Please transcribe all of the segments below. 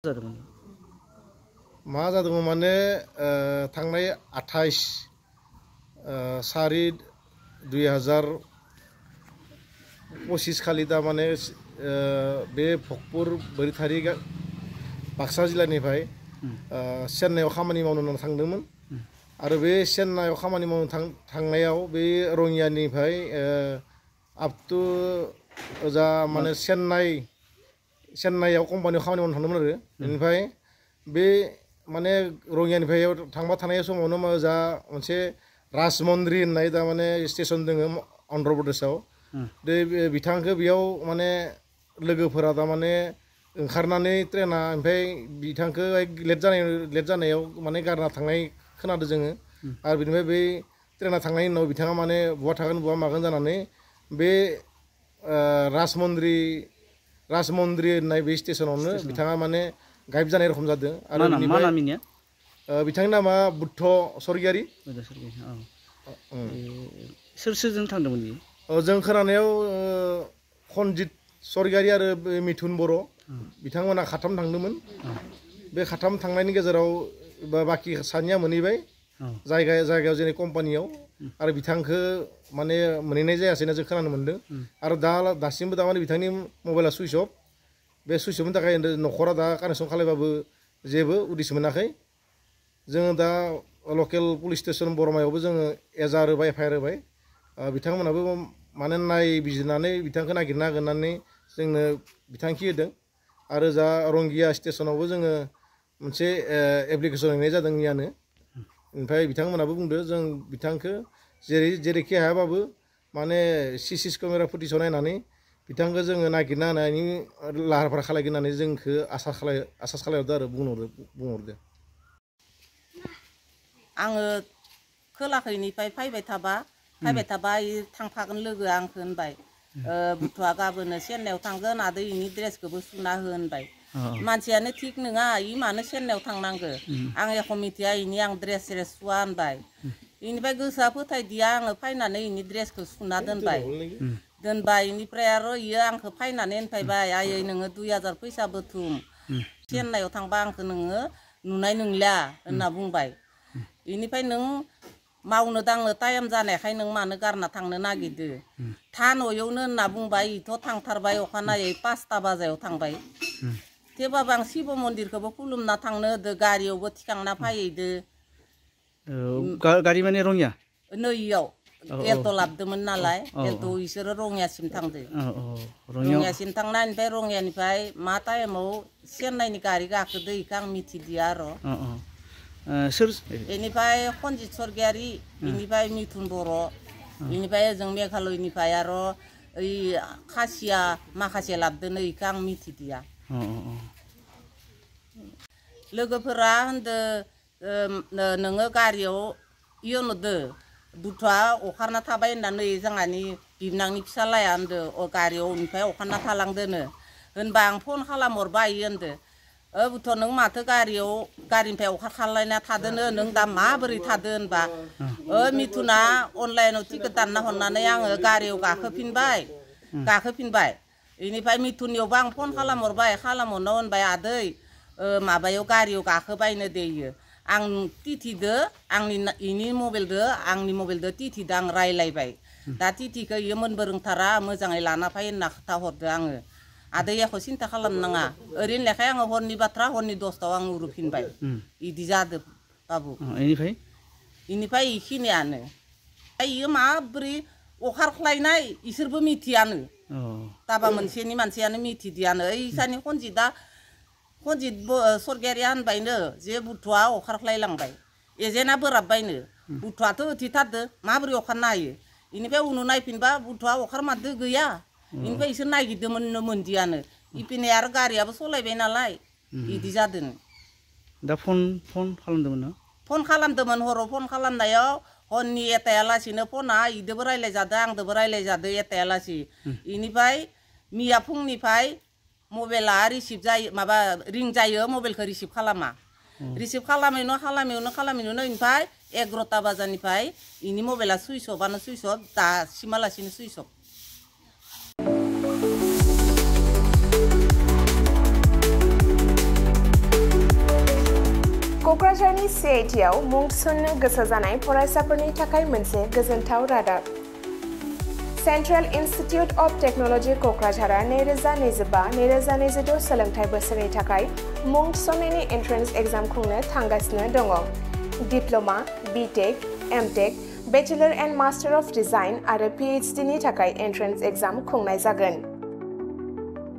जादोंमोन मा जादोंमोन माने थांनाय 28/4/2025 खालि दा माने बे भकपुर बोरिथारि बाक्सा जिल्लानिफ्राय चेन्नाइआव खामानि मावनो थांदोंमोन आरो बे चेन्नाइआव खामानि मावनो थांनायाव बे रङियानिफ्राय आप टु जा माने चेन्नाइआव कम्पानियाव खामानि मावनो थांदोंमोन आरो बेनिफ्राय बे माने रङियानिफ्राय थांबा थानाय समावनो जा मोनसे राजमन्द्रि होननाय दा माने स्टेसन दङ अन्ध्र प्रदेशआव बे बिथांखौ बेयाव माने लोगोफोरा दा माने ओंखारनानै ट्रेना ओमफ्राय बिथांखौ लेट जानायाव माने गारना थांनाय खोनादों जोङो आरो बिनिफ्राय बै ट्रेना थांनायनि उनाव बिथाङा माने बहा थागोन बहा मागोन जानानै बे राजमन्द्रि होननाय बे स्टेसनावनो बिथाङा माने गायब जानाय रखम जादों आरो बिथांनि नामा बुद्ध स्वर्गियारि सोर सोरजों थांदोंमोन जों खोनानायाव खनजित स्वर्गियारि आरो मिथुन बर' बिथांमोना खाथाम थांदोंमोन बे खाथाम थांनायनि गेजेराव बाखि सानैया मोनहैबाय जायगायाव जेरै कम्पानियाव आरो बिथांखौ माने मोनहैनाय जायासैना जों खोनानो मोन्दों आरो दासिमबो माने बिथांनि मबाइला सुइच अफ बे सुइच अफनि थाखाय न'खरा दा कानेक्सन खालायबाबो जेबो उदिस मोनाखै जोङो दा लकेल पुलिस स्टेसन बरमायावबो जोङो एजार होबाय एफआइआर होबाय बिथांमोनाबो माने नायबिजिरनानै बिथांखौ नागिरना होगोन होननानै जोंनो बिथांखि होदों आरो जा रंगिया स्टेसनावबो जोङो मोनसे एप्लिकेसन हैनाय जादों मैयानो ओमफ्राय बिथांमोनाबो बुंदों जों बिथांखौ जेरैखि हायाबाबो माने सिसि केमेरा फुटेजाव नायनानै बिथांखौ जोङो नागिरना होनायनि लाहार फाहार खालायगोन होननानै जोंखौ आसास खालायहरदो आरो बुंहरदो आङो खोलाखैनिफ्राय फैबाय थाबा थांफागोन लोगोआ आंखौ होनबाय बुथुआ गाबोनो चेन्नाइआव थांगोन आदै इनि ड्रेसखौबो सुना हो होनबाय मानसियानो थिग नङा इ मानो चेन्नाइआव थांनांगो आं एख' मिथिया इनि आं ड्रेस सुवा होनबाय इनिफ्राय गोसोआ फोथायदिया आङो फैनानै इनि ड्रेसखौ सुना दोनबाय इनिफ्राय आरो इयो आंखौ फैनानै होनफैबाय आयै नोङो 2000 फैसा बुथुम चेन्नाइआव थांबा आंखौ नोङो नुनाय नंला होनना बुंबाय इनिफ्राय नों मावनो दांनो टाइम जानायखाय नों मानो गारना थांनो नागिरदो था न'यावनो होनना बुंबाय इथ' थांथारबाय अखानायै 5टा बाजायाव थांबाय थेवबाबो आं शिव मन्दिरखौबो खुलुमना थांनो होदो गारियावबो थिखांना फैहैदो गारि माने रङिया नैयाव एल्ट' लाबोदोंमोन नालाय एल्ट' इसोरो रङियासिम थांदो रङियासिम थांना ओमफ्राय रङियानिफ्राय मा टाइमाव चेन्नाइनि गारि गाखोदो इखौ आं मिथिदिया आरो बेनिफ्राय खनजित स्वर्गियारि बेनिफ्राय मिथुन बर' बेनिफ्राय ओजों मेघालयनिफ्राय आरो ओइ खासिया माखासे लाबोदों इखौ आं मिथिदिया लोगोफोरा होनदो नोङो गारियाव इयो नुदो बुथुआ अखारना थाबाय होननानै जोंहानि बिबनांनि फिसालाया होनदो गारियाव ओमफ्राय अखारना थालांदोनो होनबा आं फन खालामहरबाय इयो होनदो बुथ' नों माथो गारिनिफ्राय अखा खालायना थादोनो नों दा माबोरै थादो होनबा मिथुना अनलाइनाव टिकेट दानना हरनानै आङो गारियाव गाखोफिनबाय बेनिफ्राय मिथुननियावबो आं फन खालामहरबाय खालामहरना होनबाय आदै माबायाव गारियाव गाखोबायनो दे इयो आं तिथिदो इनि मबाइलदो तिथिदो आं रायलायबाय दा तिथिखौ इयो मोनबो रोंथारा मोजाङै लाना फै होनना खोथा हरदो आङो आदै एख' सिन्था खालामनाङा ओरैनो लेखाय आङो हरनि बाथ्रा हरनि 10टायाव आं उरुफिनबाय इदि जादो बाबु इनिफ्राय इखिनियानो इयो माबोरै अखारख्लायनाय इसोरबो मिथियानो दाबा मोनसेनि मानसियानो मिथिदियानो इसानि खनजित स्वर्गियारिया होनबायनो जे बुथुआ अखारख्लायलांबाय एजेन्टआ बोराबबायनो बुथुआथ' उथिथारदो माबोरै अखारनो हायो इनिफ्राय उनाव नायफिनबा बुथुआ अखारमारदो गैया इनिफ्राय इसोर नागिरदोंमोन मोनदियानो इपिने आरो गारियाबो सलायबाय नालाय इदि जादों दा फन खालामदोंमोन ना फन खालामदोंमोन हराव फन खालामनायाव हरनि एटायालासिनो फना इदोबो रायलायजादों आंदोबो रायलायजादों एटायालासि इनिफ्राय मिया फुंनिफ्राय मबाइला रिसिभ जायो माबा रिं जायो मबाइलखौ रिसिभ खालामा रिसिभ खालामैनो ओमफ्राय 11टा बाजानिफ्राय इनि मबाइला सुइच अफआनो सुइच अफ दासिमालासिनो सुइच अफ क'क्राझारनि CIT-आव मुं थिसननो गोसो जानाय फरायसाफोरनि थाखाय मोनसे गोजोनथाव रादाब। सेन्ट्रेल इन्स्टिट्युट अफ टेक्न'लजि क'क्राझारआ 2025-2026 सोलोंथाइ बोसोरनि थाखाय मुं थिसननायनि एन्ट्रेन्स एग्जाम खुंनो थांगासिनो दङ। Diploma, BTech, MTech, bachelor and master of design आरो PhD नि थाखाय एन्ट्रेन्स एग्जाम खुंनाय जागोन।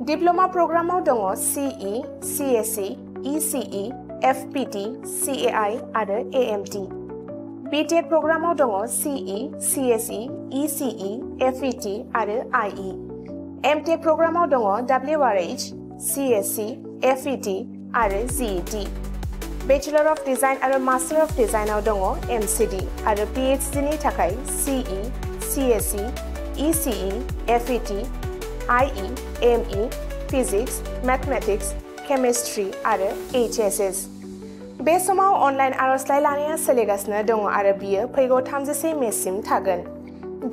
डिप्ल'मा प्रग्रामाव दङ CE, CSE, ECE, FPT, CAI आरो AMT। BTech प्रग्रामाव दङ CE, CSE, ECE, FET आरो IE। MTech प्रग्रामाव दङ WRH, CSE, FET आरो GET। बेचेलर अफ डिजाइन आरो मास्टार अफ डिजाइनआव दङ MCD आरो PhD नि थाखाय CE, CSE, ECE, FET, IE, ME, physics, mathematics, chemistry आरो HSS। बे समाव अनलाइन आर'जलाइ लानाया सोलिगासिनो दङ आरो बियो फैगौ 31 मेसिम थागोन।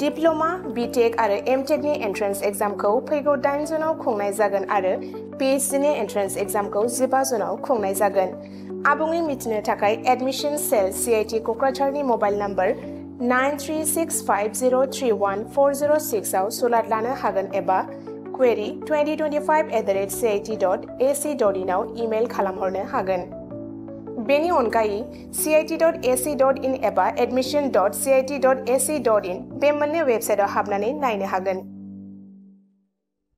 डिप्ल'मा, BTech आरो MTech नि एन्ट्रेन्स एग्जामखौ फैगौ 8 जुनाव खुंनाय जागोन आरो PhD नि एन्ट्रेन्स एग्जामखौ 15 जुनाव खुंनाय जागोन। आबुङै मिथिनो थाखाय एडमिशन सेल CIT क'क्राझारनि मबाइल नम्बर 9365031406 आव सुलाद लानो हागोन एबा query2025@cit.ac.in आव इमेल खालामहरनो हागोन। बेनि अनगायै cit.ac.in एबा admission.cit.ac.in बे मोननै वेबसाइटआव हाबनानै नायनो हागोन।